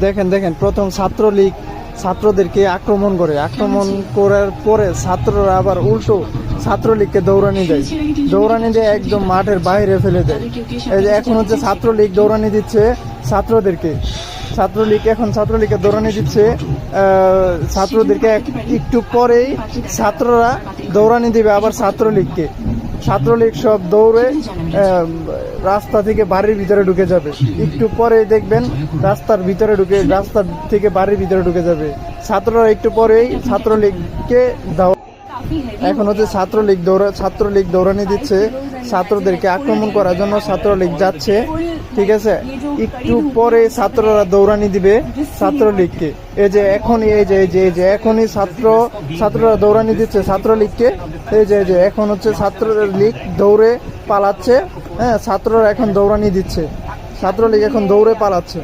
দেখেন দেখেন, প্রথম ছাত্রলীগ ছাত্রদেরকে আক্রমণ করার পরে ছাত্ররা আবার উল্টো ছাত্রলীগকে দৌড়ানি দেয়, একদম মাঠের বাইরে ফেলে দেয়। এই যে এখন হচ্ছে ছাত্রলীগ দৌড়ানি দিচ্ছে ছাত্রদেরকে, ছাত্রলীগকে দৌড়ানি দিচ্ছে ছাত্রদেরকে। একটু পরেই ছাত্ররা দৌড়ানি দিবে আবার ছাত্রলীগ সব দৌড়ে রাস্তা থেকে বাড়ির ভিতরে ঢুকে যাবে। একটু পরে দেখবেন রাস্তা থেকে বাড়ির ভিতরে ঢুকে যাবে ছাত্ররা। একটু পরেই ছাত্রলীগকে এখন হচ্ছে ছাত্রলীগ দৌড়ানি দিচ্ছে ছাত্রদেরকে আক্রমণ করার জন্য। ছাত্রলীগ যাচ্ছে, ঠিক আছে, একটু পরে ছাত্ররা দৌড়ানি দিবে ছাত্রলীগকে। এই যে এখনই ছাত্ররা দৌড়ানি দিচ্ছে ছাত্রলীগকে। এই যে এখন হচ্ছে ছাত্রলীগ দৌড়ে পালাচ্ছে। হ্যাঁ, ছাত্ররা এখন দৌড়ানি দিচ্ছে, ছাত্রলীগ এখন দৌড়ে পালাচ্ছে।